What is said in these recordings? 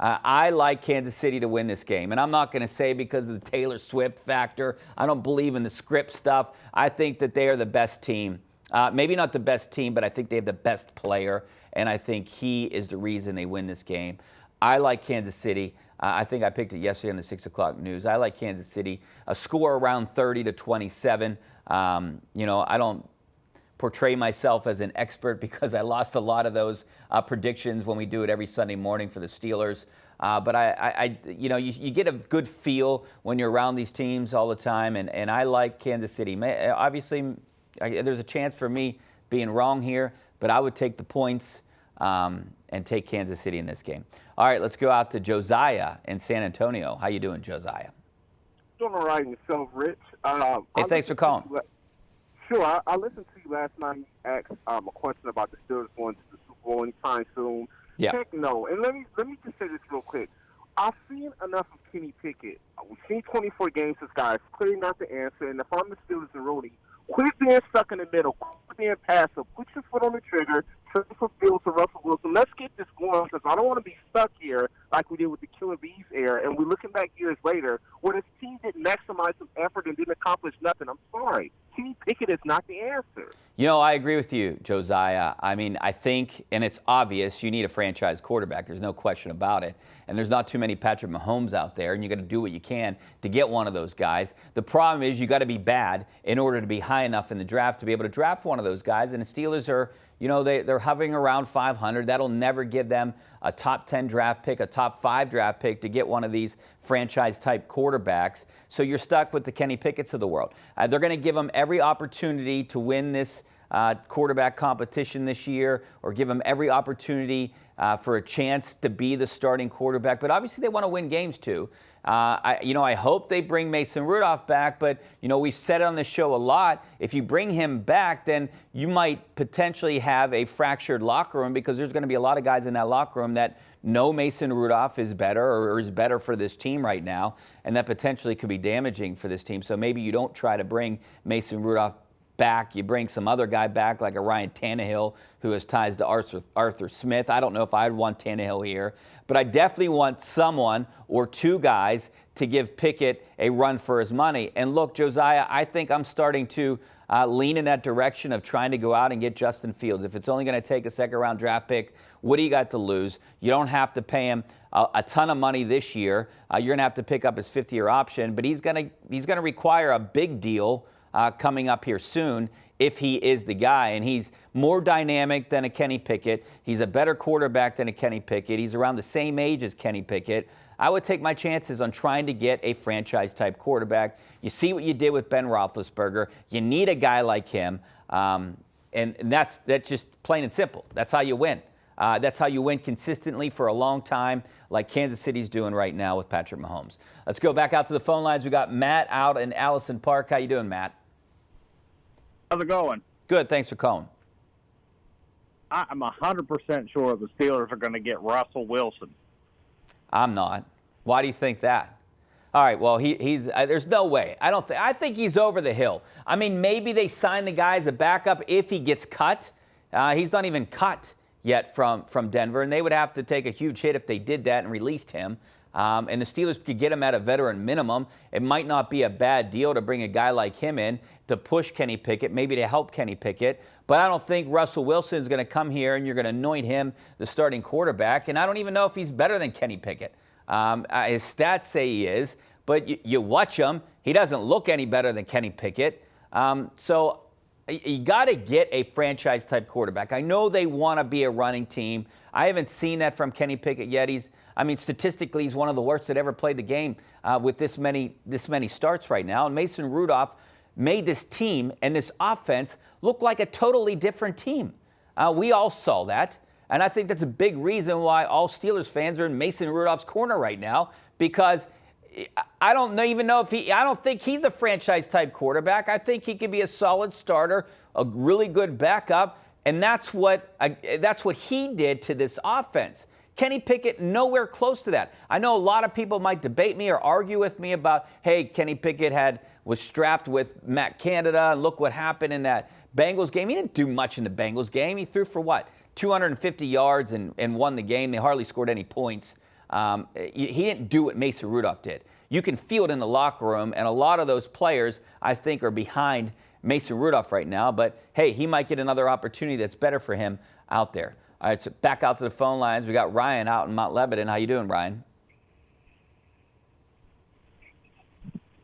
I like Kansas City to win this game. And I'm not going to say because of the Taylor Swift factor. I don't believe in the script stuff. I think that they are the best team. Maybe not the best team, but I think they have the best player. And I think he is the reason they win this game. I like Kansas City. I think I picked it yesterday on the 6 o'clock news. I like Kansas City. A score around 30-27. I don't portray myself as an expert because I lost a lot of those predictions when we do it every Sunday morning for the Steelers. But you get a good feel when you're around these teams all the time, and I like Kansas City. Obviously, there's a chance for me being wrong here, but I would take the points and take Kansas City in this game. All right, let's go out to Josiah in San Antonio. How you doing, Josiah? Doing all right yourself, Rich. Hey, thanks for calling. Sure. I listened to you last night. You asked a question about the Steelers going to the Super Bowl anytime soon. Yeah. Heck no. And let me just say this real quick. I've seen enough of Kenny Pickett. We've seen 24 games. This guy is clearly not the answer. And if I'm the Steelers and Rooney, quit being stuck in the middle. Quit being passive. Put your foot on the trigger. Trade for Fields or Russell Wilson. Let's get this going because I don't want to be stuck here like we did with the Killer Bees era. And we're looking back years later where this team didn't maximize some effort and didn't accomplish nothing. I'm sorry. Kenny Pickett is not the answer. I agree with you, Josiah. I mean, I think, and it's obvious, you need a franchise quarterback. There's no question about it. And there's not too many Patrick Mahomes out there, and you got to do what you can to get one of those guys. The problem is you got to be bad in order to be high enough in the draft to be able to draft one of those guys. And the Steelers are, they're hovering around 500. That'll never give them a top 10 draft pick, a top 5 draft pick to get one of these franchise-type quarterbacks. So you're stuck with the Kenny Pickett's of the world. They're going to give them every opportunity to win this quarterback competition this year, or give them every opportunity for a chance to be the starting quarterback. But obviously they want to win games too. I hope they bring Mason Rudolph back, but we've said it on this show a lot. If you bring him back, then you might potentially have a fractured locker room because there's going to be a lot of guys in that locker room that know Mason Rudolph is better or is better for this team right now, and that potentially could be damaging for this team. So maybe you don't try to bring Mason Rudolph back. You bring some other guy back like a Ryan Tannehill who has ties to Arthur Smith. I don't know if I'd want Tannehill here, but I definitely want someone or two guys to give Pickett a run for his money. And look, Josiah, I think I'm starting to lean in that direction of trying to go out and get Justin Fields. If it's only going to take a second-round draft pick, what do you got to lose? You don't have to pay him a ton of money this year. You're going to have to pick up his fifth-year option, but he's going to require a big deal coming up here soon if he is the guy. And he's more dynamic than a Kenny Pickett. He's a better quarterback than a Kenny Pickett. He's around the same age as Kenny Pickett. I would take my chances on trying to get a franchise-type quarterback. You see what you did with Ben Roethlisberger. You need a guy like him, and that's just plain and simple. That's how you win. That's how you win consistently for a long time, like Kansas City's doing right now with Patrick Mahomes. Let's go back out to the phone lines. We got Matt out in Allison Park. How you doing, Matt? How's it going? Good. Thanks for calling. I'm 100% sure the Steelers are going to get Russell Wilson. I'm not. Why do you think that? All right, well, he's there's no way. I think he's over the hill. I mean, maybe they sign the guy as a backup if he gets cut. He's not even cut yet from Denver, and they would have to take a huge hit if they did that and released him. And the Steelers could get him at a veteran minimum. It might not be a bad deal to bring a guy like him in to push Kenny Pickett, maybe to help Kenny Pickett. But I don't think Russell Wilson is going to come here and you're going to anoint him the starting quarterback. And I don't even know if he's better than Kenny Pickett. His stats say he is, but you watch him, he doesn't look any better than Kenny Pickett. So you got to get a franchise-type quarterback. I know they want to be a running team. I haven't seen that from Kenny Pickett yet. Statistically, he's one of the worst that ever played the game with this many starts right now. And Mason Rudolph made this team and this offense look like a totally different team. We all saw that. And I think that's a big reason why all Steelers fans are in Mason Rudolph's corner right now, because I don't think he's a franchise-type quarterback. I think he could be a solid starter, a really good backup, and that's what he did to this offense. Kenny Pickett, nowhere close to that. I know a lot of people might debate me or argue with me about, hey, Kenny Pickett was strapped with Matt Canada, and look what happened in that Bengals game. He didn't do much in the Bengals game. He threw for 250 yards and won the game. They hardly scored any points. He didn't do what Mason Rudolph did. You can feel it in the locker room, and a lot of those players, I think, are behind Mason Rudolph right now. But, hey, he might get another opportunity that's better for him out there. All right, so back out to the phone lines. We got Ryan out in Mount Lebanon. How you doing, Ryan?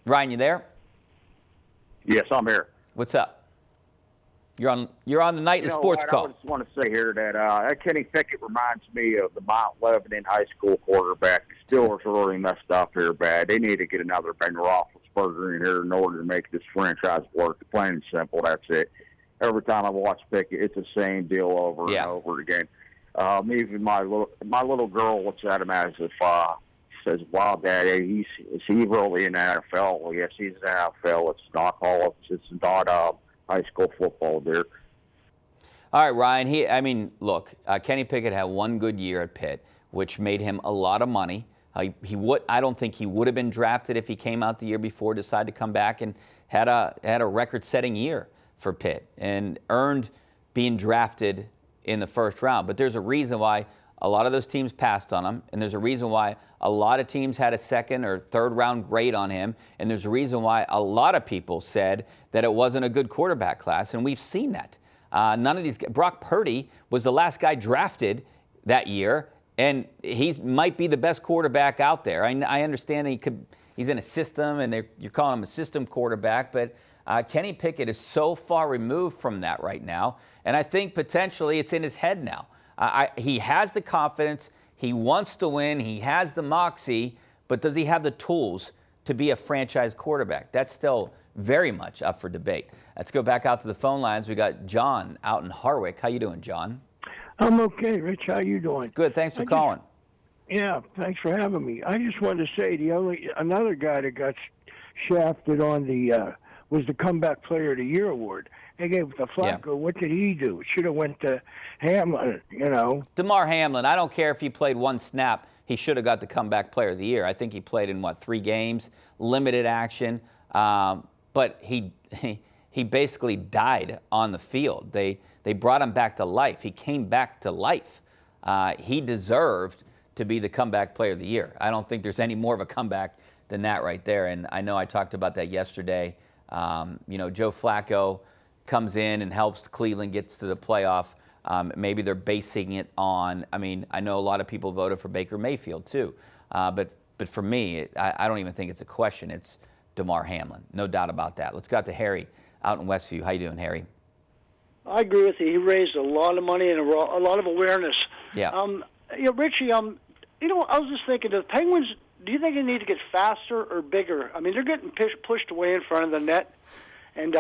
Ryan, you there? Yes, I'm here. What's up? You're on the night in the sports call. I just want to say here that Kenny Pickett reminds me of the Mount Lebanon high school quarterback. The Steelers are really messed up here bad. They need to get another Ben Roethlisberger in here in order to make this franchise work. Plain and simple, that's it. Every time I watch Pickett, it's the same deal over and over again. Even my little girl looks at him as if says, "Wow, Daddy, is he really in the NFL?" Well, yes, he's in the NFL. It's not college. It's not high school football there. All right, Ryan. Look, Kenny Pickett had one good year at Pitt, which made him a lot of money. I don't think he would have been drafted if he came out the year before, decided to come back and had a record-setting year for Pitt and earned being drafted in the first round. But there's a reason why a lot of those teams passed on him, and there's a reason why a lot of teams had a second or third round grade on him, and there's a reason why a lot of people said that it wasn't a good quarterback class, and we've seen that. None of these. Brock Purdy was the last guy drafted that year, and he might be the best quarterback out there. I understand he's in a system, and you're calling him a system quarterback, but Kenny Pickett is so far removed from that right now, and I think potentially it's in his head now. He has the confidence. He wants to win. He has the moxie, but does he have the tools to be a franchise quarterback? That's still very much up for debate. Let's go back out to the phone lines. We got John out in Harwick. How you doing, John? I'm okay, Rich. How you doing? Good. Thanks for calling. Yeah, thanks for having me. I just wanted to say another guy that got shafted on was the Comeback Player of the Year award. They gave it to Flacco. Yeah. What did he do? Should have went to Hamlin, DeMar Hamlin, I don't care if he played one snap. He should have got the Comeback Player of the Year. I think he played in, 3 games, limited action. But he basically died on the field. They brought him back to life. He came back to life. He deserved to be the Comeback Player of the Year. I don't think there's any more of a comeback than that right there. And I know I talked about that yesterday. Joe Flacco comes in and helps Cleveland gets to the playoff. Maybe they're basing it on, I know a lot of people voted for Baker Mayfield too. But for me, I don't even think it's a question. It's DeMar Hamlin. No doubt about that. Let's go out to Harry out in Westview. How you doing, Harry? I agree with you. He raised a lot of money and a lot of awareness. Yeah. Richie, I was just thinking, the Penguins, do you think they need to get faster or bigger? They're getting pushed away in front of the net, and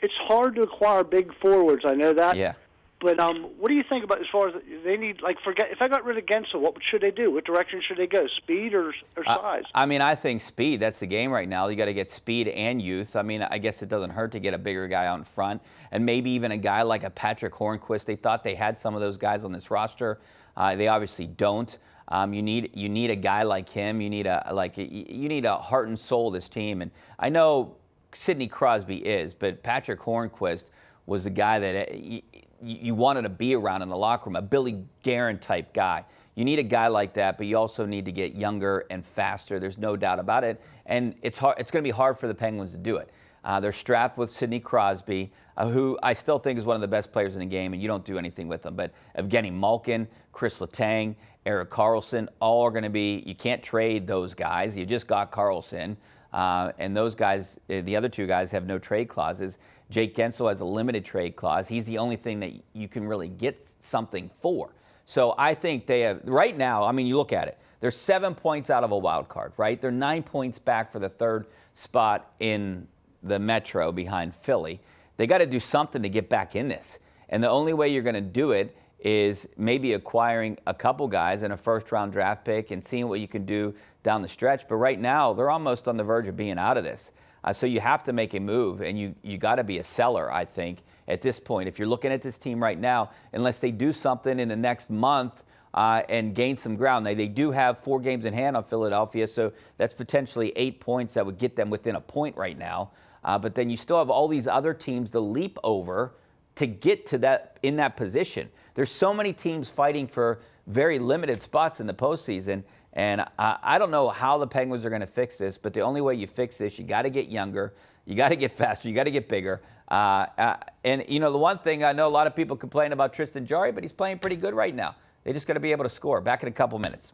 it's hard to acquire big forwards. I know that. Yeah. But what do you think about as far as they need, if I got rid of Gensel, what should they do? What direction should they go, speed or size? I think speed. That's the game right now. You got to get speed and youth. I guess it doesn't hurt to get a bigger guy out in front, and maybe even a guy like a Patrick Hornquist. They thought they had some of those guys on this roster. They obviously don't. You need a guy like him. You need a heart and soul of this team. And I know Sidney Crosby is, but Patrick Hornquist was the guy that you wanted to be around in the locker room, a Billy Guerin type guy. You need a guy like that, but you also need to get younger and faster. There's no doubt about it. And it's hard. It's going to be hard for the Penguins to do it. They're strapped with Sidney Crosby, who I still think is one of the best players in the game, and you don't do anything with him. But Evgeny Malkin, Chris Letang, Erik Karlsson, all are going to be, you can't trade those guys. You just got Karlsson. And those guys, the other 2 guys, have no trade clauses. Jake Gensel has a limited trade clause. He's the only thing that you can really get something for. So I think they have, right now, you look at it, they're 7 points out of a wild card, right? They're 9 points back for the 3rd spot in the Metro behind Philly. They got to do something to get back in this. And the only way you're going to do it is maybe acquiring a couple guys and a first-round draft pick and seeing what you can do down the stretch. But right now, they're almost on the verge of being out of this. So you have to make a move, and you got to be a seller, I think, at this point. If you're looking at this team right now, unless they do something in the next month and gain some ground. They do have 4 games in hand on Philadelphia, so that's potentially 8 points that would get them within a point right now. But then you still have all these other teams to leap over to get to that in that position. There's so many teams fighting for very limited spots in the postseason. And I don't know how the Penguins are going to fix this, but the only way you fix this, you got to get younger, you got to get faster, you got to get bigger. And, you know, the one thing, I know a lot of people complain about Tristan Jarry, but he's playing pretty good right now. They just got to be able to score. Back in a couple minutes.